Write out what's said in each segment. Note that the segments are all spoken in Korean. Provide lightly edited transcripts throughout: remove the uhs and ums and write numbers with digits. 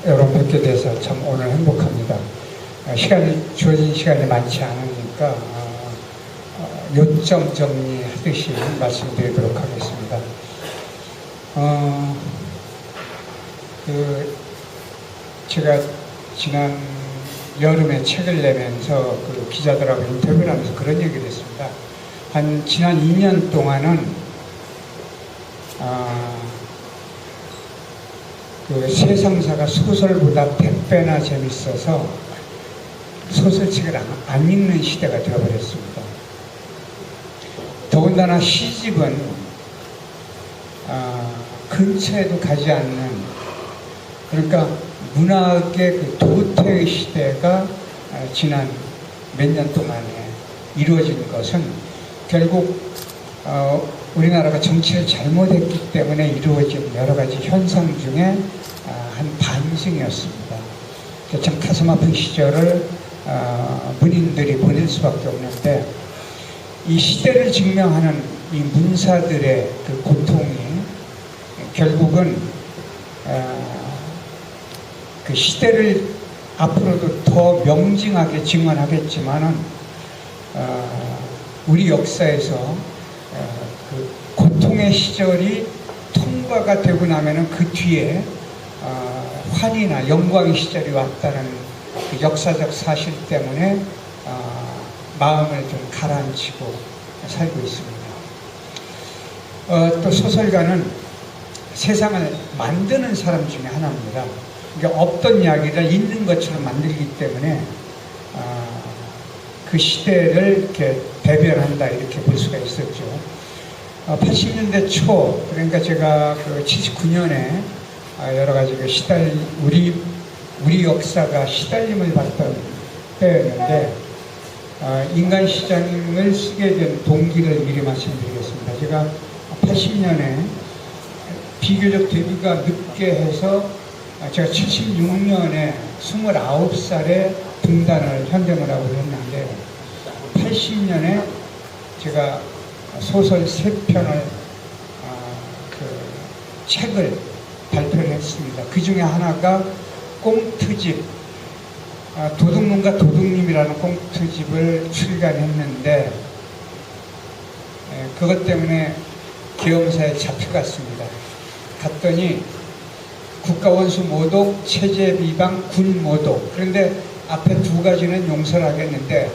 여러분 뵙게 돼서 참 오늘 행복합니다. 주어진 시간이 많지 않으니까 요점 정리하듯이 말씀드리도록 하겠습니다. 제가 지난 여름에 책을 내면서 그 기자들하고 인터뷰를 하면서 그런 얘기를 했습니다. 지난 2년 동안은 그 세상사가 소설보다 100배나 재밌어서 소설책을 안 읽는 시대가 되어버렸습니다. 더군다나 시집은 근처에도 가지 않는, 그러니까 문학의 그 도태의 시대가 지난 몇 년 동안에 이루어진 것은 결국 우리나라가 정치를 잘못했기 때문에 이루어진 여러 가지 현상 중에 한 반증이었습니다. 참 가슴 아픈 시절을 문인들이 보낼 수밖에 없는데, 이 시대를 증명하는 이 문사들의 그 고통이 결국은 그 시대를 앞으로도 더 명징하게 증언하겠지만은 우리 역사에서 그 고통의 시절이 통과가 되고 나면은 그 뒤에 환희나 영광의 시절이 왔다는 그 역사적 사실 때문에 마음을 좀 가라앉히고 살고 있습니다. 또 소설가는 세상을 만드는 사람 중에 하나입니다. 그러니까 없던 이야기를 있는 것처럼 만들기 때문에 그 시대를 이렇게 대변한다, 이렇게 볼 수가 있었죠. 80년대 초, 그러니까 제가 그 79년에 여러 가지 그 우리 역사가 시달림을 받던 때였는데, 인간 시장을 쓰게 된 동기를 미리 말씀드리겠습니다. 제가 80년에 비교적 데뷔가 늦게 해서 제가 76년에 29살에 등단을 현대문학으로 했는데, 80년에 제가 소설 3편을 책을 발표를 했습니다. 그 중에 하나가 꽁트집, 도둑놈과 도둑님이라는 꽁트집을 출간했는데, 그것 때문에 계엄사에 잡혀갔습니다. 갔더니 국가원수 모독, 체제 비방, 군 모독. 그런데 앞에 두 가지는 용서를 하겠는데,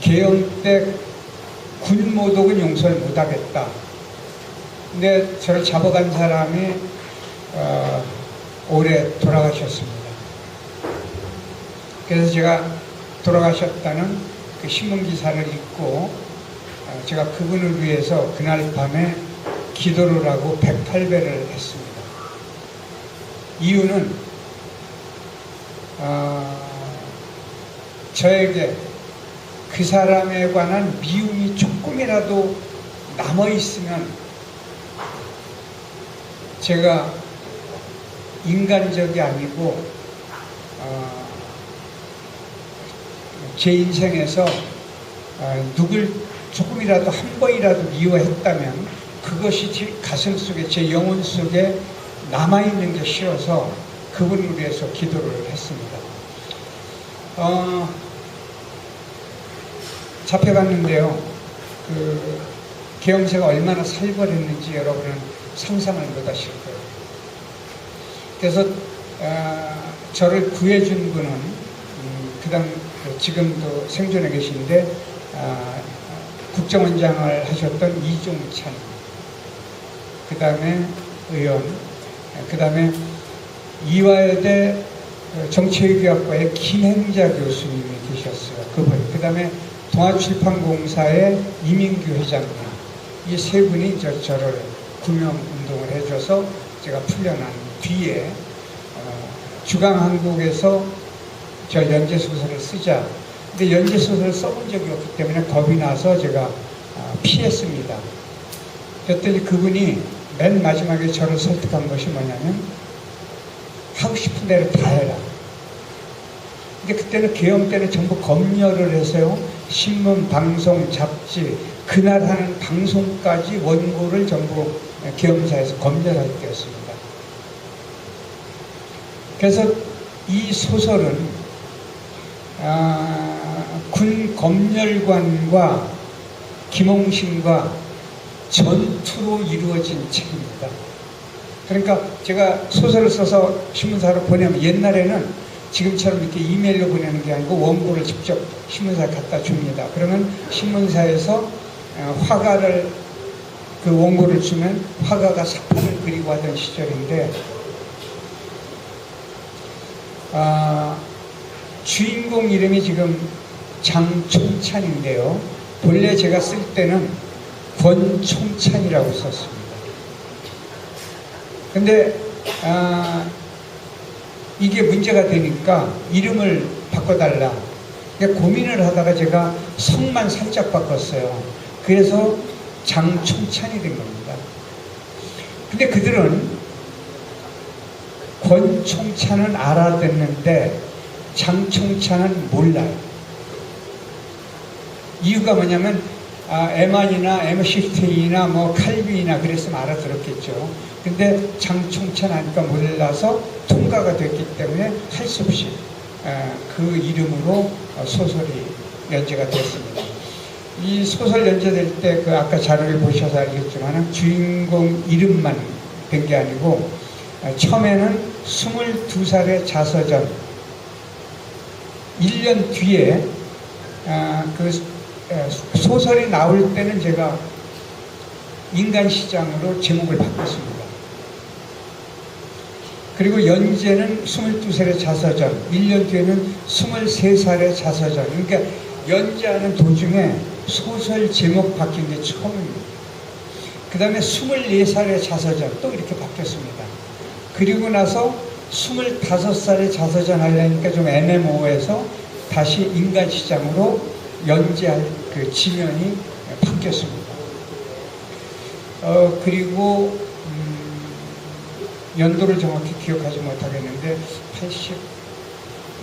계엄 때 군 모독은 용서를 못하겠다. 근데 저를 잡아간 사람이 올해 돌아가셨습니다. 그래서 제가 돌아가셨다는 그 신문기사를 읽고 제가 그분을 위해서 그날 밤에 기도를 하고 108배를 했습니다. 이유는 저에게 그 사람에 관한 미움이 조금이라도 남아있으면 제가 인간적이 아니고 제 인생에서 누굴 조금이라도 한 번이라도 미워했다면 그것이 제 가슴 속에, 제 영혼 속에 남아있는 게 싫어서 그분을 위해서 기도를 했습니다. 잡혀갔는데요. 그 계엄사가 얼마나 살벌했는지 여러분은 상상을 못하실 거예요. 그래서 저를 구해준 분은 지금도 생존해 계신데 국정원장을 하셨던 이종찬, 그 다음에 의원, 그 다음에 이화여대 정치외교학과의 김행자 교수님이 계셨어요. 그분. 그 다음에 동아출판공사의 이민규 회장님. 이 세 분이 저를 구명운동을 해줘서 제가 풀려난 뒤에 주강한국에서 저 연재소설을 쓰자. 근데 연재소설을 써본 적이 없기 때문에 겁이 나서 제가 피했습니다. 그랬더니 그분이 맨 마지막에 저를 설득한 것이 뭐냐면, 하고 싶은 대로 다 해라. 근데 그때는 계엄 때는 전부 검열을 해서요. 신문, 방송, 잡지, 그날 하는 방송까지 원고를 전부 계엄사에서 검열할 때였습니다. 그래서 이 소설은 군 검열관과 김홍신과 전투로 이루어진 책입니다. 그러니까 제가 소설을 써서 신문사로 보내면 옛날에는 지금처럼 이렇게 이메일로 보내는 게 아니고 원고를 직접 신문사에 갖다 줍니다. 그러면 신문사에서 화가를 그 원고를 주면 화가가 사진을 그리고 하던 시절인데 주인공 이름이 지금 장총찬인데요. 본래 제가 쓸 때는 권총찬이라고 썼습니다. 근데 이게 문제가 되니까 이름을 바꿔달라. 고민을 하다가 제가 성만 살짝 바꿨어요. 그래서 장총찬이 된 겁니다. 근데 그들은 권총찬은 알아듣는데 장총찬은 몰라요. 이유가 뭐냐면 M1이나 M15이나 뭐 칼빈이나 그랬으면 알아들었겠죠. 근데 장총찬 하니까 몰라서 통과가 됐기 때문에 할 수 없이 그 이름으로 소설이 연재가 됐습니다. 이 소설 연재될 때 그 아까 자료를 보셔서 알겠지만 주인공 이름만 된 게 아니고 처음에는 22살의 자서전 1년 뒤에 소설이 나올 때는 제가 인간시장으로 제목을 바꿨습니다. 그리고 연재는 22살의 자서전, 1년 뒤에는 23살의 자서전. 그러니까 연재하는 도중에 소설 제목 바뀐 게 처음입니다. 그 다음에 24살의 자서전 또 이렇게 바뀌었습니다. 그리고 나서 25살의 자서전 하려니까 좀 애매모호해서 다시 인간시장으로 연재할 그 지면이 바뀌었습니다. 그리고 연도를 정확히 기억하지 못하겠는데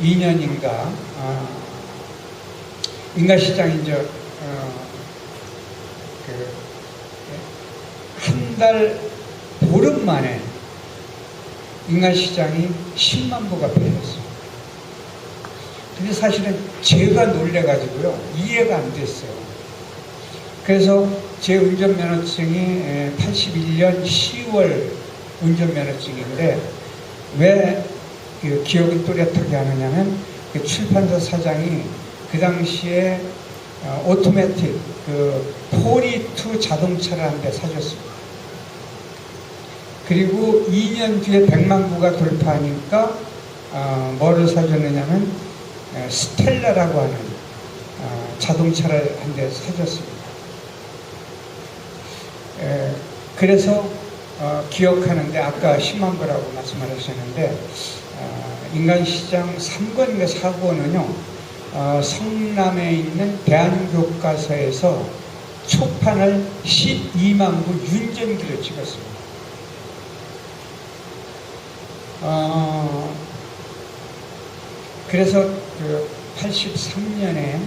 82년인가 인간시장이 이제 한 달 보름 만에 인간시장이 10만 부가 팔렸어요. 근데 사실은 제가 놀래가지고요 이해가 안 됐어요. 그래서 제 운전면허증이 81년 10월 운전면허증인데 왜 기억을 또렷하게 하느냐면 그 출판사 사장이 그 당시에 오토매틱 그 포리2 자동차를 한 대 사줬습니다. 그리고 2년 뒤에 100만 부가 돌파하니까 뭐를 사줬느냐면 스텔라라고 하는 자동차를 한 대 사줬습니다. 그래서 기억하는데 아까 10만 부라고 말씀하셨는데 인간시장 3권인가 4권은요 성남에 있는 대한교과서에서 초판을 12만 부 윤전기로 찍었습니다. 그래서 그 84년에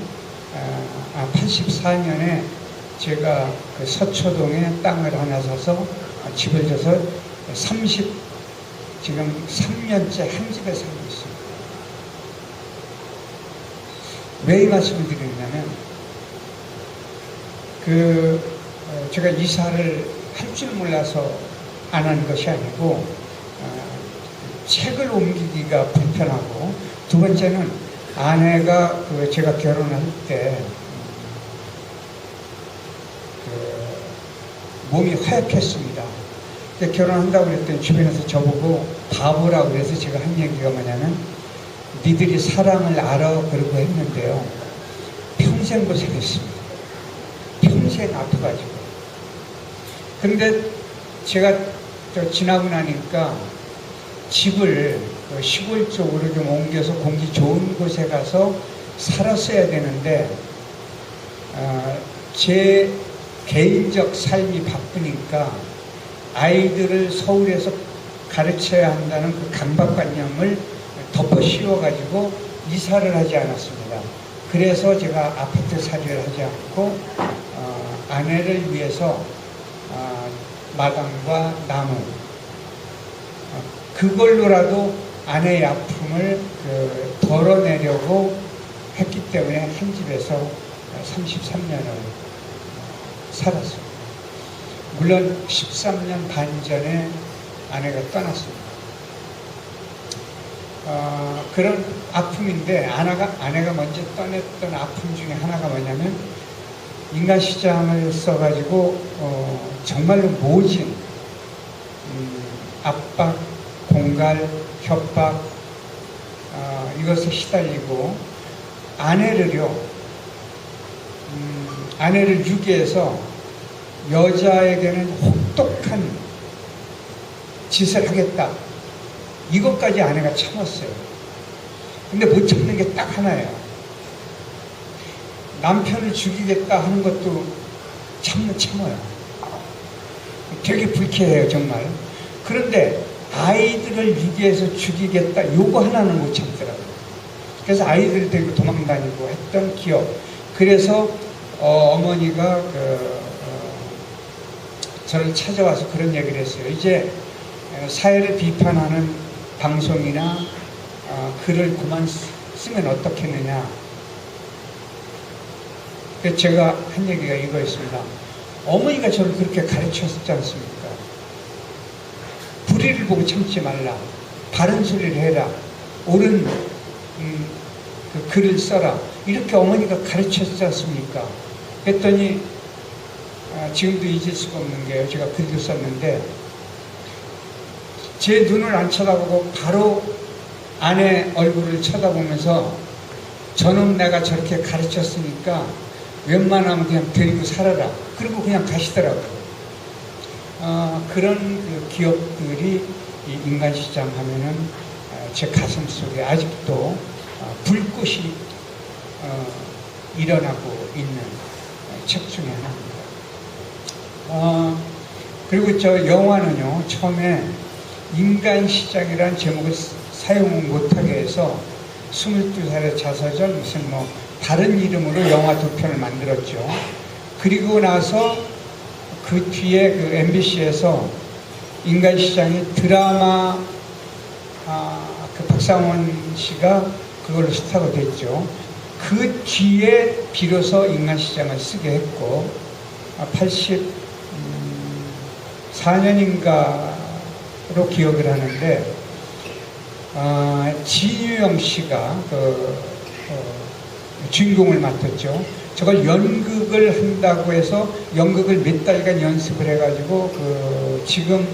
제가 그 서초동에 땅을 하나 사서 집을 져서 지금 3년째 한 집에 살고 있습니다. 왜 이 말씀을 드리냐면 제가 이사를 할 줄 몰라서 안 하는 것이 아니고 책을 옮기기가 불편하고 두 번째는 아내가 제가 결혼할 때 몸이 허약했습니다. 결혼한다고 그랬더니 주변에서 저보고 바보라고 그래서 제가 한 얘기가 뭐냐면 니들이 사랑을 알아 그러고 했는데요 평생 고생했습니다. 평생 아파가지고. 근데 제가 지나고 나니까 집을 시골 쪽으로 좀 옮겨서 공기 좋은 곳에 가서 살았어야 되는데 제 개인적 삶이 바쁘니까 아이들을 서울에서 가르쳐야 한다는 그 강박관념을 덮어 씌워가지고 이사를 하지 않았습니다. 그래서 제가 아파트 살이를 하지 않고 아내를 위해서 마당과 나무 그걸로라도 아내의 아픔을 덜어내려고 했기 때문에 한 집에서 33년을 살았습니다. 물론 13년 반 전에 아내가 떠났습니다. 그런 아픔인데 아내가 먼저 떠났던 아픔 중에 하나가 뭐냐면 인간시장을 써가지고 정말로 모진 압박, 공갈, 협박 이것에 시달리고 아내를 유기해서 여자에게는 혹독한 짓을 하겠다. 이것까지 아내가 참았어요. 근데 못 참는 게 딱 하나예요. 남편을 죽이겠다 하는 것도 참아요. 되게 불쾌해요, 정말. 그런데 아이들을 유기해서 죽이겠다, 요거 하나는 못 참더라고요. 그래서 아이들 데리고 도망다니고 했던 기억. 그래서 어머니가 저를 찾아와서 그런 얘기를 했어요. 이제 사회를 비판하는 방송이나 글을 그만 쓰면 어떻겠느냐. 그래서 제가 한 얘기가 이거였습니다. 어머니가 저를 그렇게 가르쳤지 않습니까? 불의를 보고 참지 말라. 바른 소리를 해라. 옳은 그 글을 써라. 이렇게 어머니가 가르쳤지 않습니까? 그랬더니 지금도 잊을 수가 없는 게요. 제가 글도 썼는데 제 눈을 안 쳐다보고 바로 아내 얼굴을 쳐다보면서 저놈 내가 저렇게 가르쳤으니까 웬만하면 그냥 데리고 살아라. 그리고 그냥 가시더라고요. 그런 그 기억들이 이 인간시장 하면은 제 가슴 속에 아직도 불꽃이 일어나고 있는 책 중에 하나입니다. 그리고 저 영화는요, 처음에 인간시장이라는 제목을 사용 못하게 해서 22살의 자서전 무슨 뭐 다른 이름으로 영화 2편을 만들었죠. 그리고 나서 그 뒤에 그 MBC에서 인간시장이 드라마 그 박상원 씨가 그걸로 스타가 됐죠. 그 뒤에 비로소 인간시장을 쓰게 했고 84년인가로 기억을 하는데 진유영 씨가 주인공을 맡았죠. 저걸 연극을 한다고 해서 연극을 몇 달간 연습을 해가지고 지금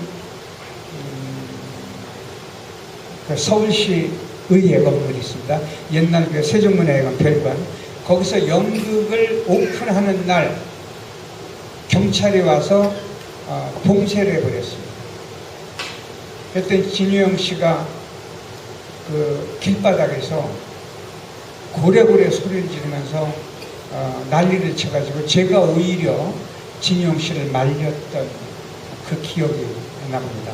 서울시 의회 건물이 있습니다. 옛날 그 세종문화회관 별관. 거기서 연극을 오픈하는 날 경찰이 와서 봉쇄를 해버렸습니다. 그랬더니 진유영 씨가 그 길바닥에서 고래고래 소리를 지르면서 난리를 쳐가지고 제가 오히려 진유영 씨를 말렸던 그 기억이 납니다.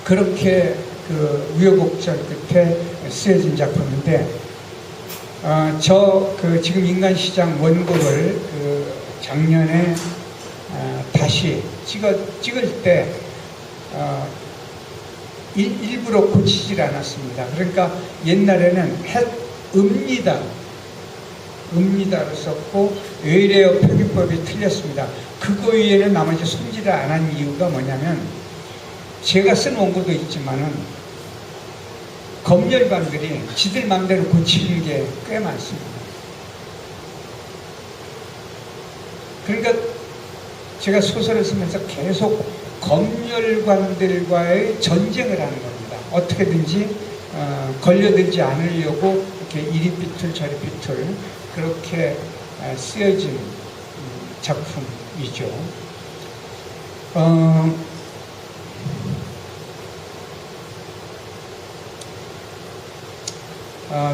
그렇게 그 우여곡절 끝에 쓰여진 작품인데 지금 인간시장 원고를 작년에 다시 찍을 때 일부러 고치질 않았습니다. 그러니까 옛날에는 음니다로 썼고 외래어 표기법이 틀렸습니다. 그거 외에는 나머지 손질을 안 한 이유가 뭐냐면 제가 쓴 원고도 있지만은 검열관들이 지들 마음대로 고치는 게 꽤 많습니다. 그러니까 제가 소설을 쓰면서 계속 검열관들과의 전쟁을 하는 겁니다. 어떻게든지 걸려들지 않으려고 이렇게 이리 삐뚤 저리 삐뚤 그렇게 쓰여진 작품이죠.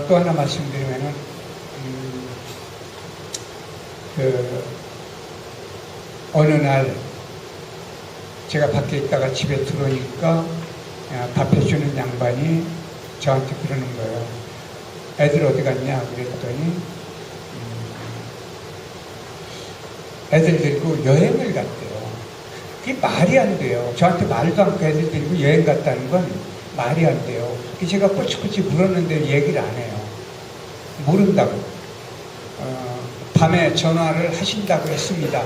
또 하나 말씀드리면은 어느 날 제가 밖에 있다가 집에 들어오니까 밥 해주는 양반이 저한테 그러는 거예요. 애들 어디 갔냐 그랬더니 애들 데리고 여행을 갔대요. 그게 말이 안 돼요. 저한테 말도 않고 애들 데리고 여행 갔다는 건 말이 안 돼요. 제가 꼬치꼬치 물었는데 얘기를 안 해요. 모른다고. 밤에 전화를 하신다고 했습니다.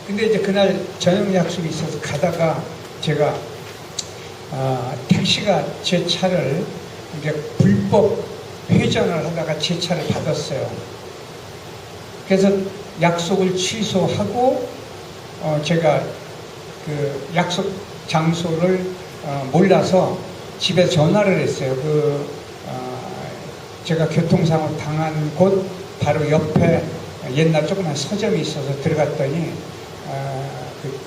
근데 이제 그날 저녁 약속이 있어서 가다가 제가 택시가 제 차를 이제 불법 회전을 하다가 제 차를 받았어요. 그래서 약속을 취소하고 제가 그 약속 장소를 몰라서 집에 전화를 했어요. 제가 교통사고 당한 곳 바로 옆에 옛날 조그만 서점이 있어서 들어갔더니 그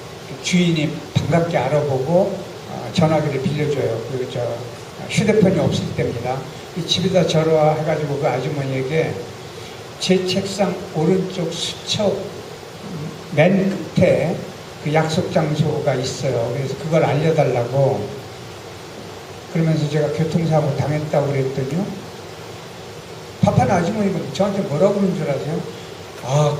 주인이 반갑게 알아보고 전화기를 빌려줘요. 휴대폰이 없을 때입니다. 집에다 전화해가지고 그 아주머니에게 제 책상 오른쪽 수첩 맨 끝에 그 약속 장소가 있어요. 그래서 그걸 알려달라고. 그러면서 제가 교통사고 당했다고 그랬더니요. 파판 아주머니가 저한테 뭐라고 그러는 줄 아세요?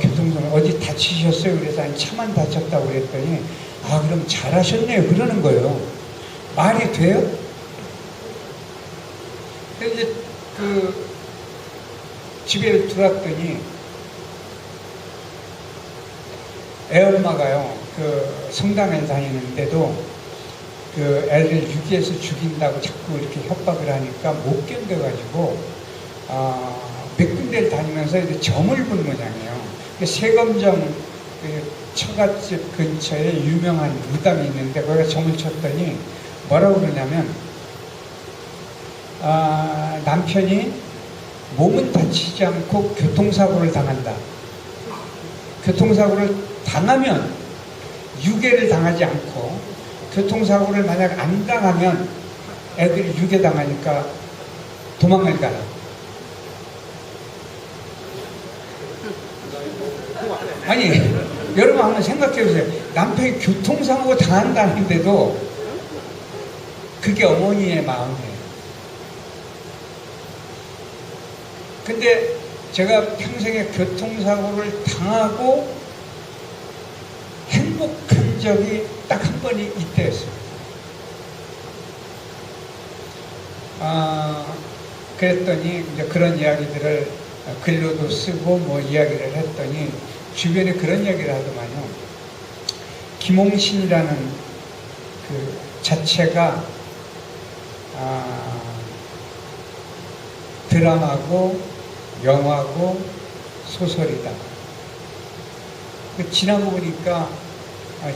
교통사고 어디 다치셨어요? 그래서 아니 차만 다쳤다고 그랬더니 그럼 잘하셨네요. 그러는 거예요. 말이 돼요? 근데 이제 집에 들어왔더니 애엄마가요, 성당에 다니는데도 애를 유기해서 죽인다고 자꾸 이렇게 협박을 하니까 못 견뎌가지고, 몇 군데를 다니면서 이제 점을 본 모양이에요. 세검정 처갓집 근처에 유명한 무당이 있는데 거기가 점을 쳤더니 뭐라고 그러냐면, 남편이 몸은 다치지 않고 교통사고를 당한다. 교통사고를 당하면 유괴를 당하지 않고 교통사고를 만약 안 당하면 애들이 유괴당하니까 도망을 가라. 아니 여러분 한번 생각해 보세요. 남편이 교통사고 당한다는데도 그게 어머니의 마음이에요. 근데 제가 평생에 교통사고를 당하고 행복한 적이 딱 한 번이 이때였습니다. 그랬더니 이제 그런 이야기들을 글로도 쓰고 뭐 이야기를 했더니 주변에 그런 이야기를 하더만요. 김홍신이라는 그 자체가 드라마고 영화고 소설이다. 지나보니까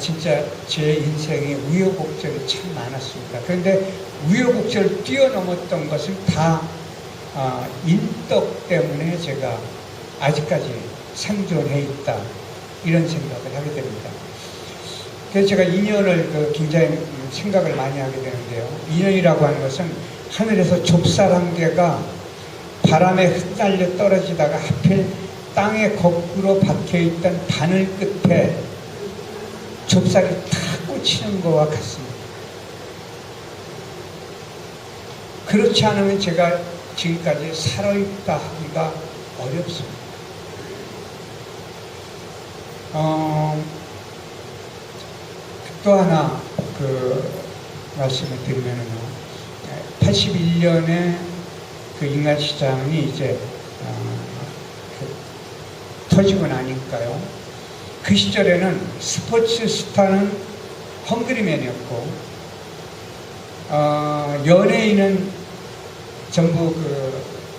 진짜 제 인생에 우여곡절이 참 많았습니다. 그런데 우여곡절을 뛰어넘었던 것은 다 인덕 때문에 제가 아직까지 생존해 있다. 이런 생각을 하게 됩니다. 그래서 제가 인연을 굉장히 생각을 많이 하게 되는데요. 인연이라고 하는 것은 하늘에서 좁쌀 한 개가 바람에 흩날려 떨어지다가 하필 땅에 거꾸로 박혀있던 바늘 끝에 좁쌀이 탁 꽂히는 것과 같습니다. 그렇지 않으면 제가 지금까지 살아있다 하기가 어렵습니다. 또 하나 말씀을 드리면요. 81년에 인간시장이 이제 터지고 나니까요. 그 시절에는 스포츠 스타는 헝그리맨이었고 연예인은 전부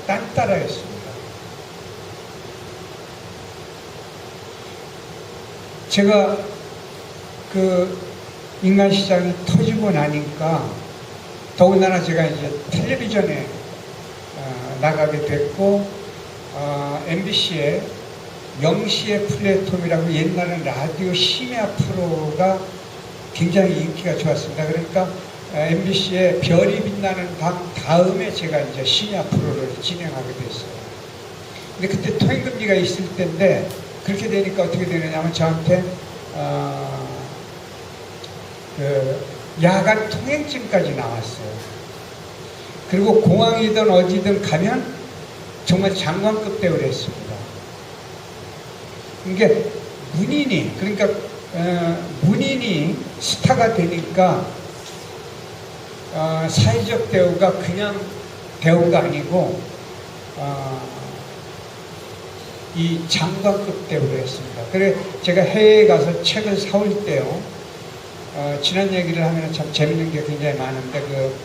딴따라였습니다. 제가 인간시장이 터지고 나니까 더군다나 제가 이제 텔레비전에 나가게 됐고 MBC에 영시의 플랫폼이라고 옛날엔 라디오 심야 프로가 굉장히 인기가 좋았습니다. 그러니까 MBC의 별이 빛나는 밤 다음에 제가 이제 심야 프로를 진행하게 됐어요. 근데 그때 통행금지가 있을 때인데 그렇게 되니까 어떻게 되느냐면 저한테 야간 통행증까지 나왔어요. 그리고 공항이든 어디든 가면 정말 장관급 대우를 했습니다. 이게 문인이 스타가 되니까 사회적 대우가 그냥 배우가 아니고 이 장관급 배우를 했습니다. 그래 제가 해외에 가서 책을 사올 때요, 지난 얘기를 하면 참 재밌는 게 굉장히 많은데, 그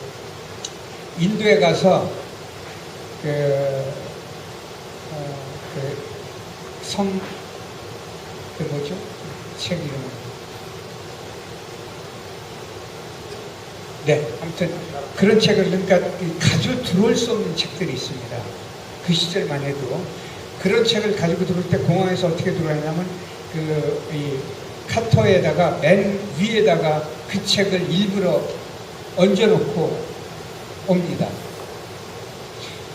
인도에 가서 뭐죠? 책 이름은. 네, 아무튼 그런 책을, 그러니까 가지고 들어올 수 없는 책들이 있습니다. 그 시절만 해도. 그런 책을 가지고 들어올 때 공항에서 어떻게 들어가냐면, 이 카터에다가 맨 위에다가 그 책을 일부러 얹어놓고 옵니다.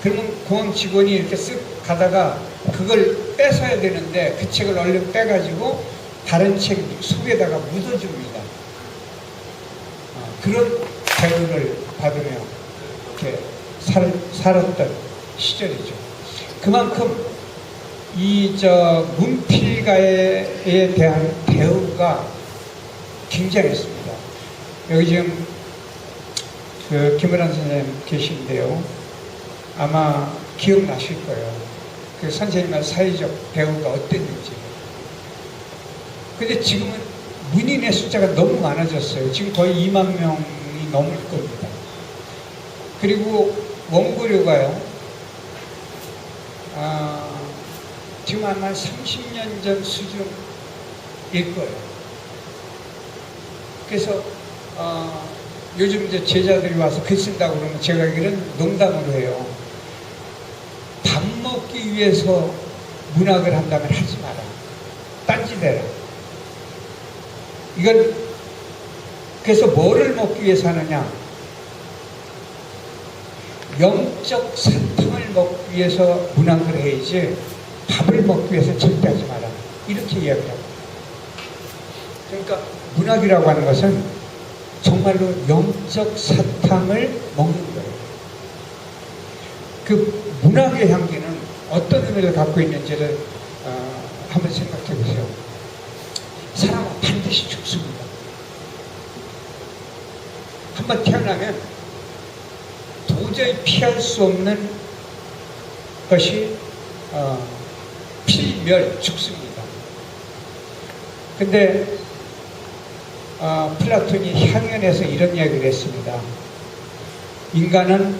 그러면 공항 직원이 이렇게 쓱 가다가 그걸 뺏어야 되는데 그 책을 얼른 빼가지고 다른 책 속에다가 묻어줍니다. 그런 대우를 받으며 이렇게 살았던 시절이죠. 그만큼 문필가에 대한 대우가 굉장했습니다. 여기 지금 김은환 선생님 계신데요. 아마 기억나실 거예요. 그 선생님의 사회적 대우가 어땠는지. 근데 지금은 문인의 숫자가 너무 많아졌어요. 지금 거의 2만 명이 넘을 겁니다. 그리고 원고료가요, 지금 아마 30년 전 수준일 거예요. 그래서 요즘 이제 제자들이 와서 글 쓴다고 그러면 제가 알기로는 농담으로 해요. 밥 먹기 위해서 문학을 한다면 하지 마라. 딴짓해라. 이건 그래서 뭐를 먹기 위해서 하느냐? 영적 사탕을 먹기 위해서 문학을 해야지 밥을 먹기 위해서 절대 하지 마라. 이렇게 이야기합니다. 그러니까 문학이라고 하는 것은 정말로 영적 사탕을 먹는 거예요. 그 문학의 향기는 어떤 의미를 갖고 있는지를 한번 생각해 보세요. 사람은 반드시 죽습니다. 한번 태어나면 도저히 피할 수 없는 것이 필멸, 죽습니다. 근데 플라톤이 향연에서 이런 이야기를 했습니다. 인간은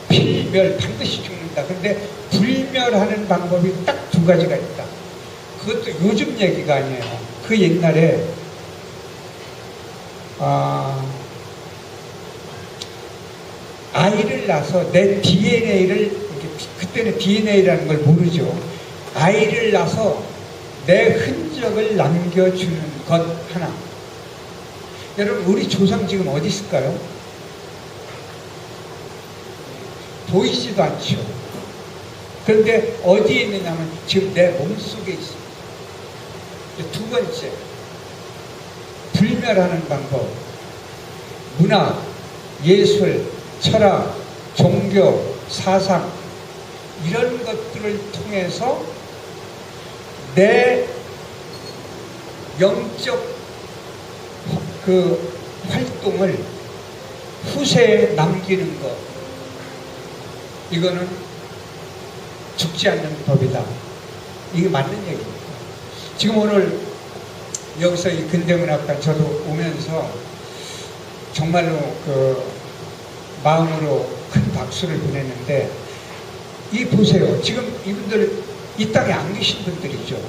필멸, 반드시 죽는다. 근데 불멸하는 방법이 딱 두 가지가 있다. 그것도 요즘 얘기가 아니에요. 그 옛날에 아이를 낳아서 내 DNA를, 그때는 DNA라는 걸 모르죠. 아이를 낳아서 내 흔적을 남겨주는 것 하나. 여러분, 우리 조상 지금 어디 있을까요? 보이지도 않죠. 그런데 어디에 있느냐면 지금 내 몸속에 있습니다. 두 번째, 불멸하는 방법. 문화, 예술, 철학, 종교, 사상, 이런 것들을 통해서 내 영적 그 활동을 후세에 남기는 것, 이거는 죽지 않는 법이다. 이게 맞는 얘기입니다. 지금 오늘 여기서 이 근대문학관 저도 오면서 정말로 그 마음으로 큰 박수를 보냈는데, 이 보세요. 지금 이분들 이 땅에 안 계신 분들이죠.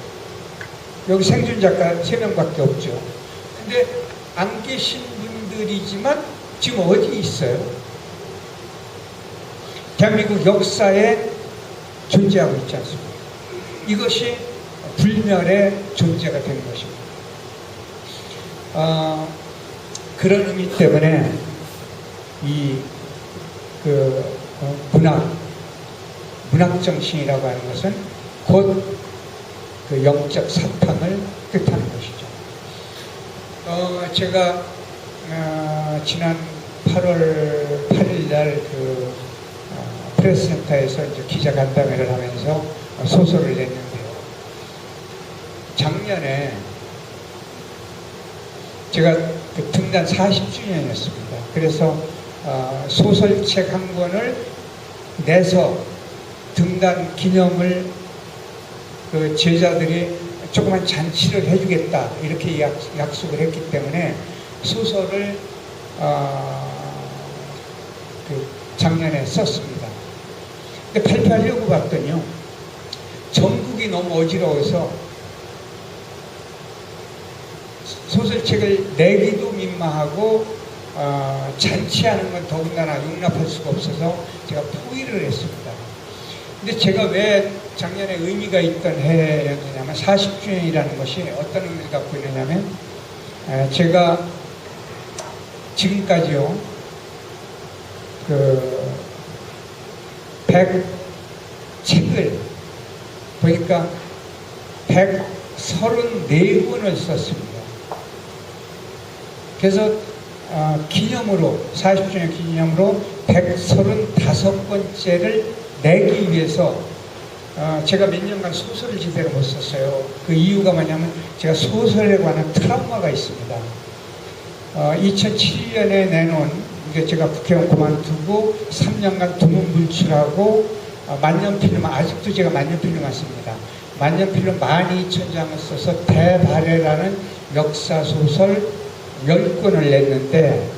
여기 생존 작가 3명밖에 없죠. 근데 안 계신 분들이지만 지금 어디 있어요? 대한민국 역사에 존재하고 있지 않습니까? 이것이 불멸의 존재가 되는 것입니다. 그런 의미 때문에 문학정신이라고 하는 것은 곧 그 영적 사탕을 뜻하는 것이죠. 제가 지난 8월 8일 날 프레스센터에서 이제 기자간담회를 하면서 소설을 냈는데요. 작년에 제가 그 등단 40주년이었습니다. 그래서 소설책 한 권을 내서 등단 기념을 그 제자들이 조그만 잔치를 해주겠다 이렇게 약속을 했기 때문에 소설을 그 작년에 썼습니다. 근데 발표하려고 봤더니요, 전국이 너무 어지러워서 소설책을 내기도 민망하고 잔치하는 건 더군다나 용납할 수가 없어서 제가 포기를 했습니다. 근데 제가 왜 작년에 의미가 있던 해였냐면 40주년이라는 것이 어떤 의미를 갖고 있느냐면 제가 지금까지요 그 책을 보니까 134권을 썼습니다. 그래서 기념으로 40주년 기념으로 135권째를 내기 위해서 제가 몇 년간 소설을 제대로 못 썼어요. 그 이유가 뭐냐면 제가 소설에 관한 트라우마가 있습니다. 2007년에 내놓은, 이게 제가 국회의원 그만두고 3년간 두문불출하고 만년필름, 아직도 제가 만년필름만 씁니다. 만년필름 12,000장을 써서 대발해라는 역사소설 10권을 냈는데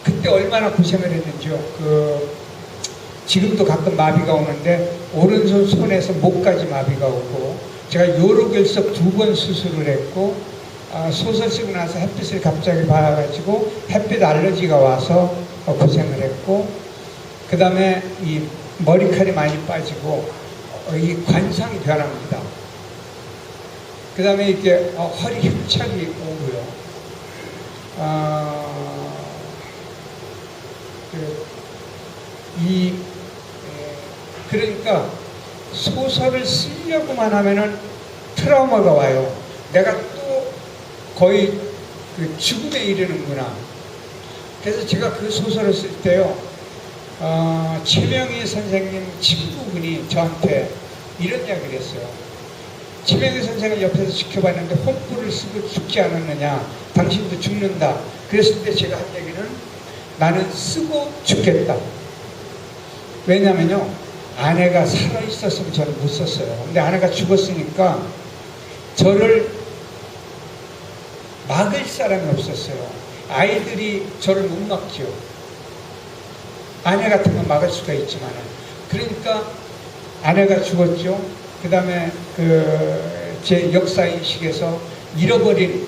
그때 얼마나 고생을 했는지요. 지금도 가끔 마비가 오는데 오른손 손에서 목까지 마비가 오고 제가 요로결석 2번 수술을 했고 소설 쓰고 나서 햇빛을 갑자기 봐가지고 햇빛 알러지가 와서 고생을 했고 그 다음에 이 머리칼이 많이 빠지고 이 관상이 변합니다. 그 다음에 이렇게 허리 협착이 오고요. 그러니까 소설을 쓰려고만 하면은 트라우마가 와요. 내가 또 거의 그 죽음에 이르는구나. 그래서 제가 그 소설을 쓸 때요, 최명희 선생님 친구분이 저한테 이런 이야기를 했어요. 최명희 선생을 옆에서 지켜봤는데 홈프를 쓰고 죽지 않았느냐, 당신도 죽는다. 그랬을 때 제가 한 얘기는 나는 쓰고 죽겠다. 왜냐면요, 아내가 살아있었으면 저는 못 썼어요. 근데 아내가 죽었으니까 저를 막을 사람이 없었어요. 아이들이 저를 못 막죠. 아내 같은 건 막을 수가 있지만은. 그러니까 아내가 죽었죠. 그 다음에 제 역사인식에서 잃어버린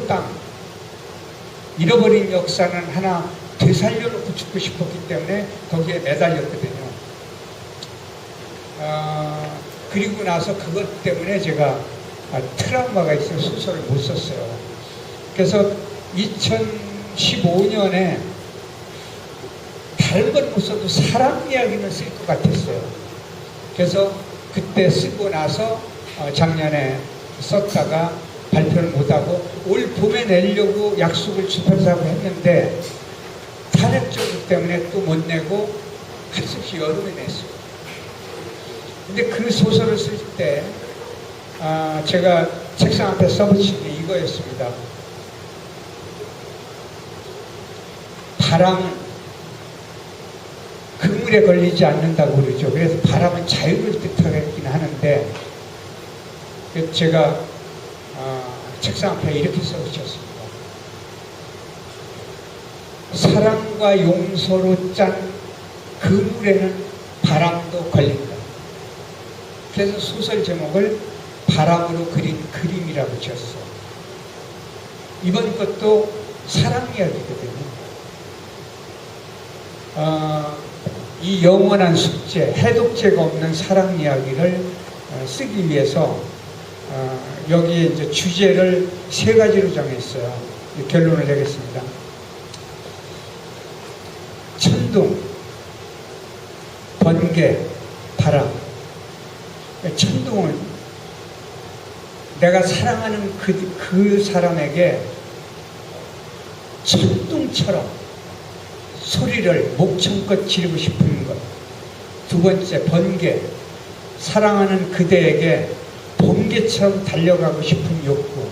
땅, 잃어버린 역사는 하나 되살려놓고 죽고 싶었기 때문에 거기에 매달렸거든요. 그리고 나서 그것 때문에 제가 트라우마가 있어서 소설을 못 썼어요. 그래서 2015년에 다른 건 못 써도 사람 이야기는 쓸 것 같았어요. 그래서 그때 쓰고 나서 작년에 썼다가 발표를 못하고 올 봄에 내려고 약속을 출판사하고 했는데 탄핵적이기 때문에 또 못 내고 할 수 없이 여름에 냈어요. 근데 그 소설을 쓸 때 제가 책상 앞에 써붙인 게 이거였습니다. 바람은 그물에 걸리지 않는다고 그러죠. 그래서 바람은 자유를 뜻하긴 하는데 제가 책상 앞에 이렇게 써붙였습니다. 사랑과 용서로 짠 그물에는 바람도 걸린다. 그래서 소설 제목을 바람으로 그린 그림이라고 지었어. 이번 것도 사랑 이야기거든요. 이 영원한 숙제, 해독제가 없는 사랑 이야기를 쓰기 위해서 여기에 이제 주제를 3가지로 정했어요. 결론을 내겠습니다. 천둥, 번개, 바람. 천둥은 내가 사랑하는 그 사람에게 천둥처럼 소리를 목청껏 지르고 싶은 것. 2번째, 번개. 사랑하는 그대에게 번개처럼 달려가고 싶은 욕구.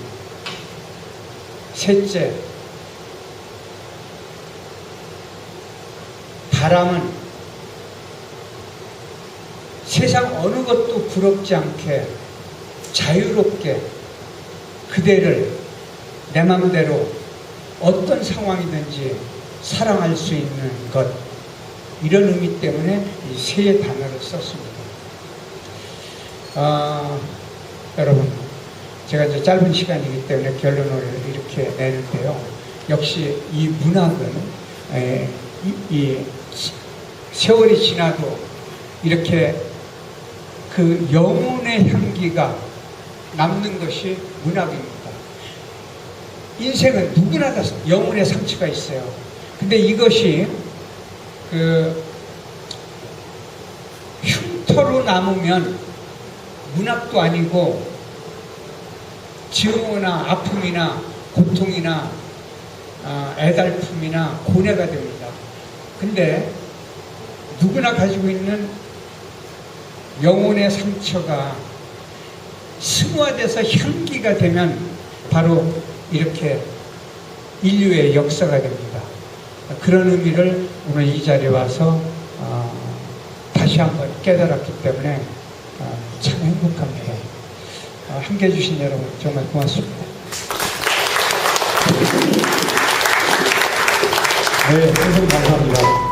3째, 바람은 세상 어느 것도 부럽지 않게 자유롭게 그대를 내 마음대로 어떤 상황이든지 사랑할 수 있는 것, 이런 의미 때문에 이 세 단어를 썼습니다. 여러분, 제가 이제 짧은 시간이기 때문에 결론을 이렇게 내는데요. 역시 이 문학은 이 세월이 지나도 이렇게 그 영혼의 향기가 남는 것이 문학입니다. 인생은 누구나 다 영혼의 상처가 있어요. 근데 이것이 그 흉터로 남으면 문학도 아니고 증오나 아픔이나 고통이나 애달픔이나 고뇌가 됩니다. 근데 누구나 가지고 있는 영혼의 상처가 승화돼서 향기가 되면 바로 이렇게 인류의 역사가 됩니다. 그런 의미를 오늘 이 자리에 와서 다시 한번 깨달았기 때문에 참 행복합니다. 함께해 주신 여러분 정말 고맙습니다. 네, 선생님 감사합니다.